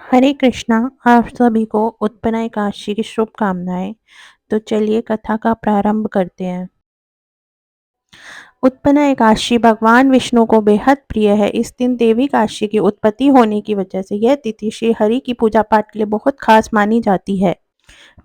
हरे कृष्णा। आप सभी को उत्पन्ना एकादशी की शुभकामनाएं। तो चलिए कथा का प्रारंभ करते हैं। उत्पन्ना एकादशी भगवान विष्णु को बेहद प्रिय है। इस दिन देवी काशी की उत्पत्ति होने की वजह से यह तिथि श्री हरि की पूजा पाठ के लिए बहुत खास मानी जाती है।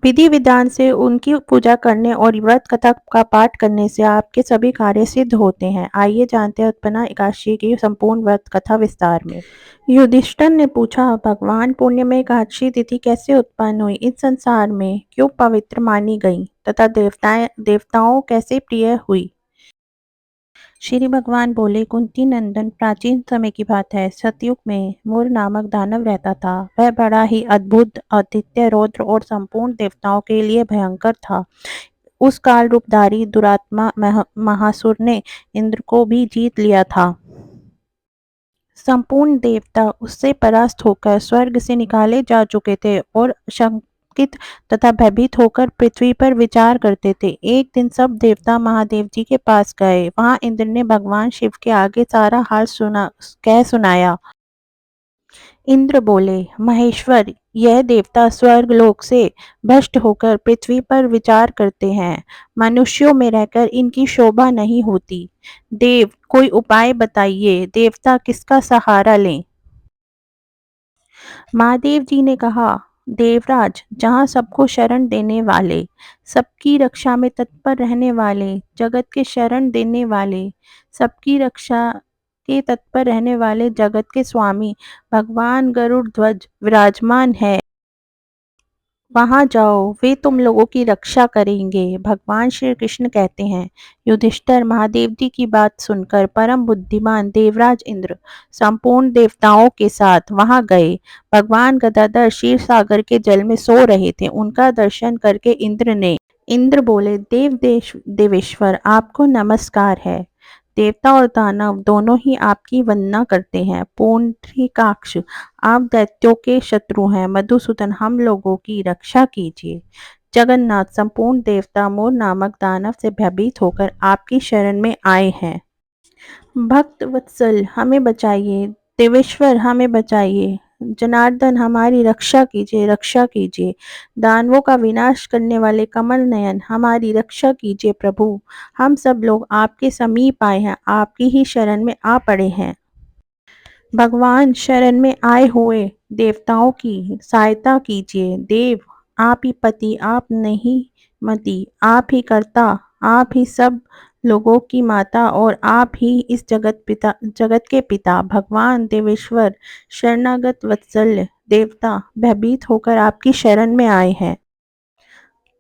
विधि विधान से उनकी पूजा करने और व्रत कथा का पाठ करने से आपके सभी कार्य सिद्ध होते हैं। आइए जानते हैं उत्पन्ना एकादशी की संपूर्ण व्रत कथा विस्तार में। युधिष्ठिर ने पूछा, भगवान पुण्य में एकादशी तिथि कैसे उत्पन्न हुई, इस संसार में क्यों पवित्र मानी गई तथा देवताओं कैसे प्रिय हुई। श्री भगवान बोले, कुंती नंदन, प्राचीन समय की बात है। सतयुग में मूर नामक दानव रहता था। वह बड़ा ही अद्भुत, आदित्य, रौद्र और संपूर्ण देवताओं के लिए भयंकर था। उस काल रूपधारी दुरात्मा महासुर ने इंद्र को भी जीत लिया था। संपूर्ण देवता उससे परास्त होकर स्वर्ग से निकाले जा चुके थे और शंकित तथा भयभीत होकर पृथ्वी पर विचार करते थे। एक दिन सब देवता महादेव जी के पास गए। वहां इंद्र ने भगवान शिव के आगे सारा हाल सुनाया। इंद्र बोले, महेश्वर, यह देवता स्वर्ग लोक से भ्रष्ट होकर पृथ्वी पर विचार करते हैं। मनुष्यों में रहकर इनकी शोभा नहीं होती। देव, कोई उपाय बताइए, देवता किसका सहारा लें। महादेव जी ने कहा, देवराज, जहाँ सबको शरण देने वाले, सबकी रक्षा में तत्पर रहने वाले, जगत के शरण देने वाले, सबकी रक्षा के तत्पर रहने वाले जगत के स्वामी भगवान गरुड़ ध्वज विराजमान है। वहां जाओ, वे तुम लोगों की रक्षा करेंगे। भगवान श्री कृष्ण कहते हैं। युधिष्ठिर महादेव जी की बात सुनकर परम बुद्धिमान देवराज इंद्र संपूर्ण देवताओं के साथ वहां गए। भगवान गदाधर क्षीर सागर के जल में सो रहे थे। उनका दर्शन करके इंद्र बोले, देवेश्वर, आपको नमस्कार है। देवता और दानव दोनों ही आपकी वंदना करते हैं। पुंडरीकाक्ष, आप दैत्यों के शत्रु हैं। मधुसूदन, हम लोगों की रक्षा कीजिए। जगन्नाथ, संपूर्ण देवता मोर नामक दानव से भयभीत होकर आपकी शरण में आए हैं। भक्त वत्सल, हमें बचाइए। देवेश्वर, हमें बचाइए। जनार्दन, हमारी रक्षा कीजिए, रक्षा कीजिए। दानवों का विनाश करने वाले कमल नयन, हमारी रक्षा कीजिए प्रभु। हम सब लोग आपके समीप आए हैं, आपकी ही शरण में आ पड़े हैं। भगवान, शरण में आए हुए देवताओं की सहायता कीजिए। देव, आप ही पति, आप नहीं मति, आप ही कर्ता, आप ही सब लोगों की माता और आप ही इस जगत के पिता। भगवान देवेश्वर, शरणागत वत्सल्य देवता भयभीत होकर आपकी शरण में आए हैं।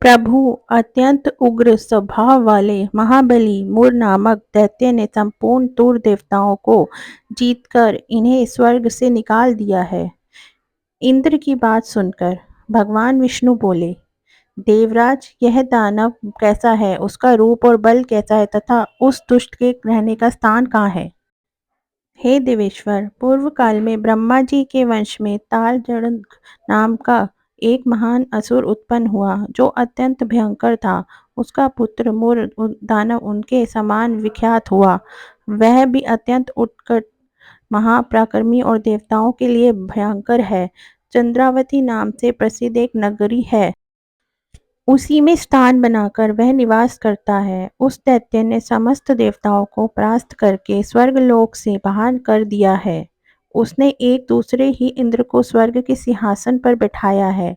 प्रभु, अत्यंत उग्र स्वभाव वाले महाबली मूर नामक दैत्य ने संपूर्ण दूर देवताओं को जीतकर इन्हें स्वर्ग से निकाल दिया है। इंद्र की बात सुनकर भगवान विष्णु बोले, देवराज, यह दानव कैसा है, उसका रूप और बल कैसा है तथा उस दुष्ट के रहने का स्थान कहाँ है। हे देवेश्वर, पूर्व काल में ब्रह्मा जी के वंश में तालजड़ नाम का एक महान असुर उत्पन्न हुआ जो अत्यंत भयंकर था। उसका पुत्र मूर दानव उनके समान विख्यात हुआ। वह भी अत्यंत उत्कट, महापराक्रमी और देवताओं के लिए भयंकर है। चंद्रावती नाम से प्रसिद्ध एक नगरी है, उसी में स्थान बनाकर वह निवास करता है। उस दैत्य ने समस्त देवताओं को परास्त करके स्वर्गलोक से बाहर कर दिया है। उसने एक दूसरे ही इंद्र को स्वर्ग के सिंहासन पर बैठाया है।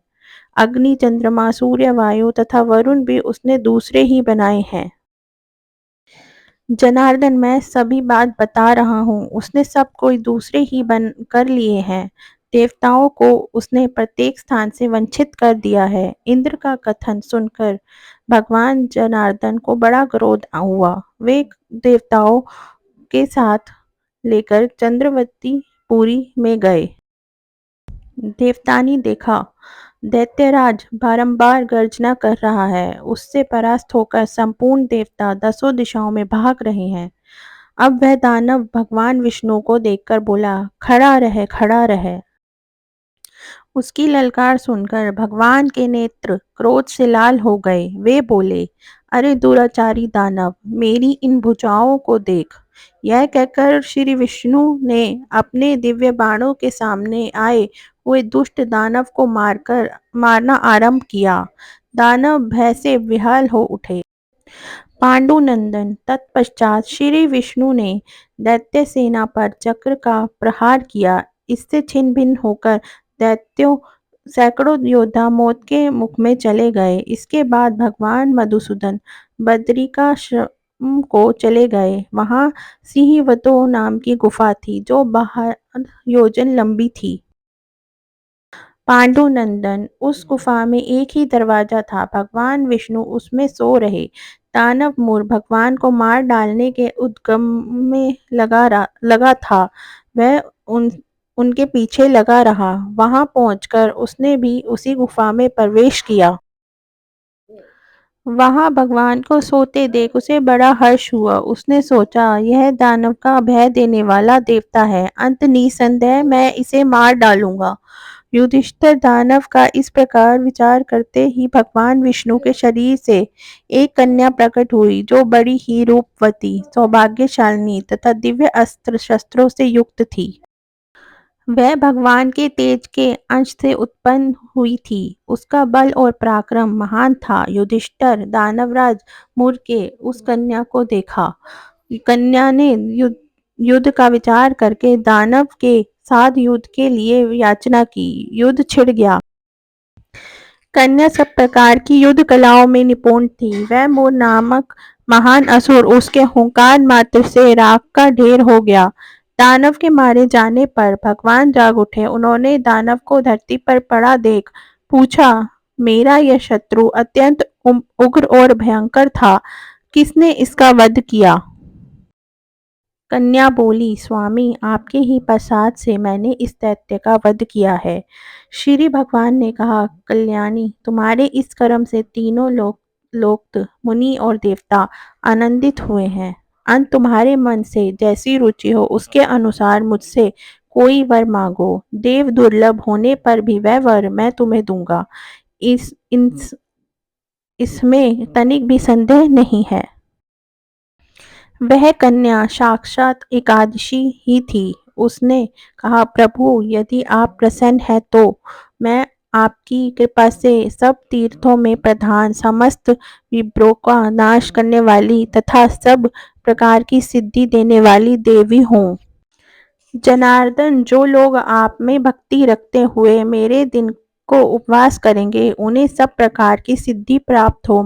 अग्नि, चंद्रमा, सूर्य, वायु तथा वरुण भी उसने दूसरे ही बनाए हैं। जनार्दन, मैं सभी बात बता रहा हूँ। उसने सब कोई दूसरे ही बन कर लिए हैं। देवताओं को उसने प्रत्येक स्थान से वंचित कर दिया है। इंद्र का कथन सुनकर भगवान जनार्दन को बड़ा क्रोध हुआ। वे देवताओं के साथ लेकर चंद्रवती पुरी में गए। देवता ने देखा, दैत्यराज बारंबार गर्जना कर रहा है। उससे परास्त होकर संपूर्ण देवता दसों दिशाओं में भाग रहे हैं। अब वह दानव भगवान विष्णु को देखकर बोला, खड़ा रहे, खड़ा रहे। उसकी ललकार सुनकर भगवान के नेत्र क्रोध से लाल हो गए। वे बोले, अरे दुराचारी दानव, मेरी इन भुजाओं को देख। यह कहकर श्री विष्णु ने अपने दिव्य बाणों के सामने आए हुए दुष्ट दानव को मारना आरंभ किया। दानव भय से विह्वल हो उठे। पांडुनंदन तत्पश्चात श्री विष्णु ने दैत्य सेना पर चक्र का प्रहार किया। इससे छिन्न भिन्न होकर दैत्यों सैकड़ों योद्धा मौत के मुख में चले गए। इसके बाद भगवान मधुसूदन बदरिकाश्रम को चले गए। वहां सिंहवतो नाम की गुफा थी जो 12 योजन लंबी थी। पांडुनंदन उस गुफा में एक ही दरवाजा था। भगवान विष्णु उसमें सो रहे। दानव मूर भगवान को मार डालने के उद्गम में लगा था। वह उनके पीछे लगा रहा। वहां पहुंचकर उसने भी उसी गुफा में प्रवेश किया। वहां भगवान को सोते देख उसे बड़ा हर्ष हुआ। उसने सोचा, यह दानव का भय देने वाला देवता है। अंत निसंदेह मैं इसे मार डालूंगा। युधिष्ठिर दानव का इस प्रकार विचार करते ही भगवान विष्णु के शरीर से एक कन्या प्रकट हुई जो बड़ी ही रूपवती, सौभाग्यशालिनी तथा दिव्य अस्त्र शस्त्रों से युक्त थी। वह भगवान के तेज के अंश से उत्पन्न हुई थी। उसका बल और पराक्रम महान था। युधिष्ठिर दानवराज मूर के उस कन्या को देखा। कन्या ने युद्ध का विचार करके दानव के साथ युद्ध के लिए याचना की। युद्ध छिड़ गया। कन्या सब प्रकार की युद्ध कलाओं में निपुण थी। वह मूर नामक महान असुर उसके हुंकार मात्र से राख का ढेर हो गया। दानव के मारे जाने पर भगवान जाग उठे। उन्होंने दानव को धरती पर पड़ा देख पूछा, मेरा यह शत्रु अत्यंत उग्र और भयंकर था, किसने इसका वध किया? कन्या बोली, स्वामी आपके ही प्रसाद से मैंने इस दैत्य का वध किया है। श्री भगवान ने कहा, कल्याणी तुम्हारे इस कर्म से तीनों लोक मुनि और देवता आनंदित हुए हैं। अंत तुम्हारे मन से जैसी रुचि हो उसके अनुसार मुझसे कोई वर मांगो। देव दुर्लभ होने पर भी वह वर मैं तुम्हें दूंगा। इसमें तनिक भी संदेह नहीं है। वह कन्या साक्षात एकादशी ही थी। उसने कहा, प्रभु यदि आप प्रसन्न हैं तो मैं आपकी कृपा से सब तीर्थों में प्रधान, समस्त विप्रों का नाश करने वाली तथा सब प्रकार की सिद्धि देने वाली देवी हूँ। जनार्दन, जो लोग आप में भक्ति रखते हुए मेरे दिन को उपवास करेंगे उन्हें सब प्रकार की सिद्धि प्राप्त हो।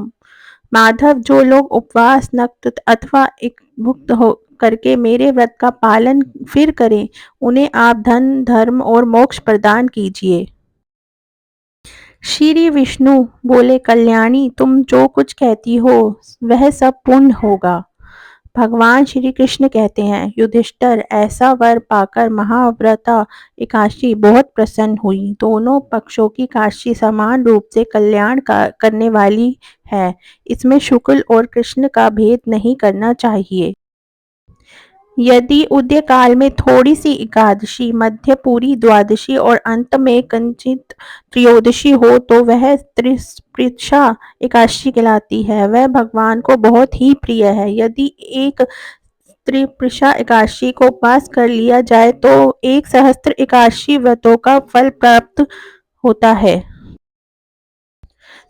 माधव, जो लोग उपवास नक्त अथवा एक भुक्त हो करके मेरे व्रत का पालन फिर करें उन्हें आप धन, धर्म और मोक्ष प्रदान कीजिए। श्री विष्णु बोले, कल्याणी तुम जो कुछ कहती हो वह सब पूर्ण होगा। भगवान श्री कृष्ण कहते हैं, युधिष्ठिर ऐसा वर पाकर महाव्रता एकादशी बहुत प्रसन्न हुई। दोनों पक्षों की काशी समान रूप से कल्याण करने वाली है। इसमें शुक्ल और कृष्ण का भेद नहीं करना चाहिए। यदि उदय काल में थोड़ी सी एकादशी, मध्य पूरी द्वादशी और अंत में कंचित त्रयोदशी हो तो वह त्रिस्पृशा एकादशी कहलाती है। वह भगवान को बहुत ही प्रिय है। यदि एक त्रिस्पृशा एकादशी को पास कर लिया जाए तो 1 सहस्त्र एकादशी व्रतों का फल प्राप्त होता है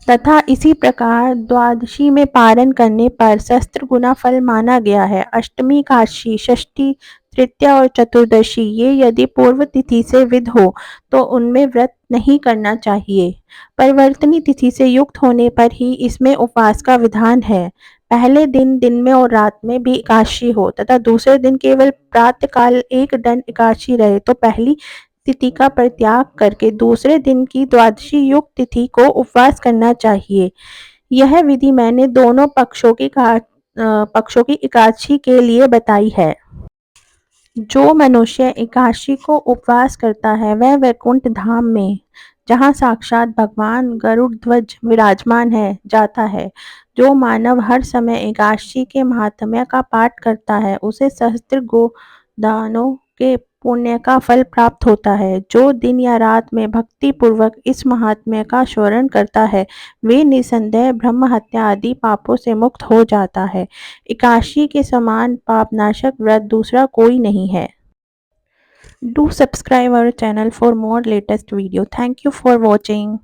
तथा इसी प्रकार द्वादशी में पारण करने पर सहस्त्र गुना फल माना गया है। अष्टमी, एकादशी, षष्ठी, तृतीया और चतुर्दशी ये यदि पूर्व तिथि से विध हो तो उनमें व्रत नहीं करना चाहिए। परिवर्तनी तिथि से युक्त होने पर ही इसमें उपवास का विधान है। पहले दिन में और रात में भी एकादशी हो तथा दूसरे दिन केवल प्रातः काल एक दंड एकादशी रहे तो पहली तिथि का परित्याग करके दूसरे दिन की द्वादशी युक्त तिथि को उपवास करना चाहिए। यह विधि मैंने दोनों पक्षों की एकादशी के लिए बताई है। जो मनुष्य एकादशी को उपवास करता है वह वैकुंठ धाम में, जहाँ साक्षात भगवान गरुड़ ध्वज विराजमान है, जाता है। जो मानव हर समय एकादशी के महात्म्य का पाठ करता है उसे सहस्त्र गोदानों के पुण्य का फल प्राप्त होता है। जो दिन या रात में भक्ति पूर्वक इस महात्म्य का स्मरण करता है वे निसंदेह ब्रह्म हत्या आदि पापों से मुक्त हो जाता है। एकादशी के समान पापनाशक व्रत दूसरा कोई नहीं है। Do subscribe our channel for more latest video. Thank you for watching.